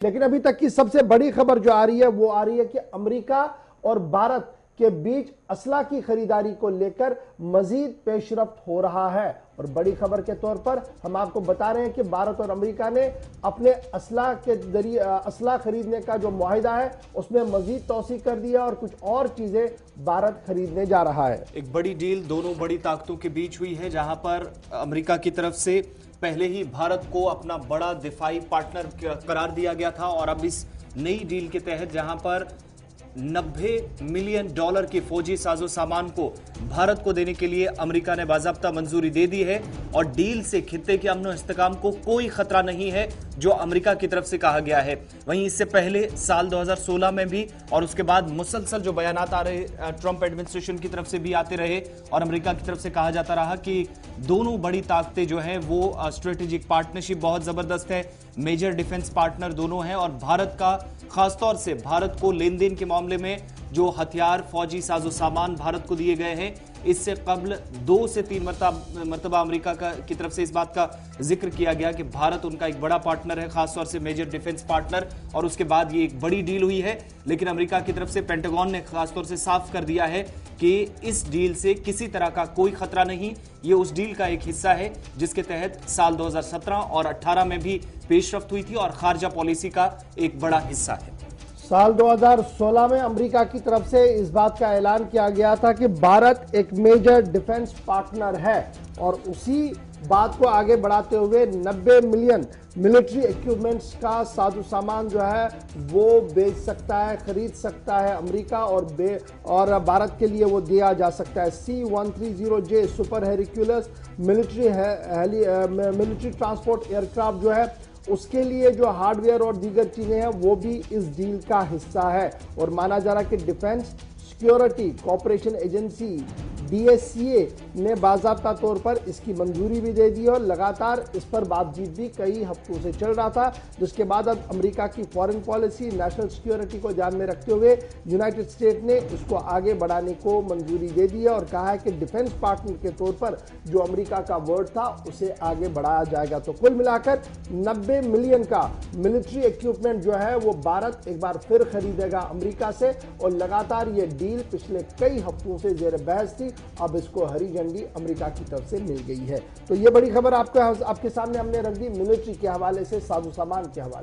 लेकिन अभी तक की सबसे बड़ी खबर जो आ रही है वो आ रही है कि अमेरिका और भारत के बीच असला की खरीदारी को लेकर मजीद पेशरफ्त हो रहा है। और बड़ी खबर के तौर पर हम आपको बता रहे हैं कि भारत और अमेरिका ने अपने असला के जरिए असला खरीदने का जो मुआहिदा है उसमें मजीद तौसी कर दिया और कुछ और चीजें भारत खरीदने जा रहा है। एक बड़ी डील दोनों बड़ी ताकतों के बीच हुई है, जहां पर अमेरिका की तरफ से पहले ही भारत को अपना बड़ा दिफाई पार्टनर करार दिया गया था और अब इस नई डील के तहत जहां पर $90 मिलियन की फौजी साजो सामान को भारत को देने के लिए अमेरिका ने बाज़ाब्ता मंजूरी दे दी है और डील से खित्ते के अमन और इस्तेकाम को कोई खतरा नहीं है, जो अमेरिका की तरफ से कहा गया है। वहीं इससे पहले साल 2016 में भी और उसके बाद मुसलसल जो बयानात आ रहे ट्रंप एडमिनिस्ट्रेशन की तरफ से भी आते रहे और अमेरिका की तरफ से कहा जाता रहा कि दोनों बड़ी ताकतें जो हैं वो स्ट्रेटेजिक पार्टनरशिप बहुत जबरदस्त है, मेजर डिफेंस पार्टनर दोनों हैं और भारत का खासतौर से भारत को लेन देन के मामले में जो हथियार फौजी साजो सामान भारत को दिए गए हैं, इससे कबल 2 से 3 मरतबा अमेरिका की तरफ से इस बात का जिक्र किया गया कि भारत उनका एक बड़ा पार्टनर है, खासतौर से मेजर डिफेंस पार्टनर, और उसके बाद ये एक बड़ी डील हुई है। लेकिन अमेरिका की तरफ से पेंटागन ने खासतौर से साफ कर दिया है कि इस डील से किसी तरह का कोई खतरा नहीं, ये उस डील का एक हिस्सा है जिसके तहत साल 2017 और 18 में भी पेशरफ्त हुई थी और खारजा पॉलिसी का एक बड़ा हिस्सा है। साल 2016 में अमेरिका की तरफ से इस बात का ऐलान किया गया था कि भारत एक मेजर डिफेंस पार्टनर है और उसी बात को आगे बढ़ाते हुए 90 मिलियन मिलिट्री इक्विपमेंट्स का साजो सामान जो है वो बेच सकता है, खरीद सकता है अमेरिका और भारत के लिए वो दिया जा सकता है। C-130J super Hercules military transport aircraft जो है उसके लिए जो हार्डवेयर और दीगर चीजें हैं वो भी इस डील का हिस्सा है। और माना जा रहा है कि defence security corporation agency DSCA ने बाज़ाब्ता तौर पर इसकी मंजूरी भी दे दी और लगातार इस पर बातचीत भी कई हफ्तों से चल रहा था, जिसके बाद अब अमेरिका की फॉरेन पॉलिसी नेशनल सिक्योरिटी को ध्यान में रखते हुए यूनाइटेड स्टेट ने इसको आगे बढ़ाने को मंजूरी दे दी है और कहा है कि डिफेंस पार्टनर के तौर पर जो अमेरिका का वर्ड था उसे आगे बढ़ाया जाएगा। तो कुल मिलाकर 90 मिलियन का मिलिट्री इक्विपमेंट जो है वो भारत एक बार फिर खरीदेगा अमेरिका से और लगातार ये डील पिछले कई हफ्तों से जेर बहस थी, अब इसको हरी झंडी अमेरिका की तरफ से मिल गई है। तो ये बड़ी खबर आपके सामने हमने रख दी मिलिट्री के हवाले से, साजो सामान के हवाले।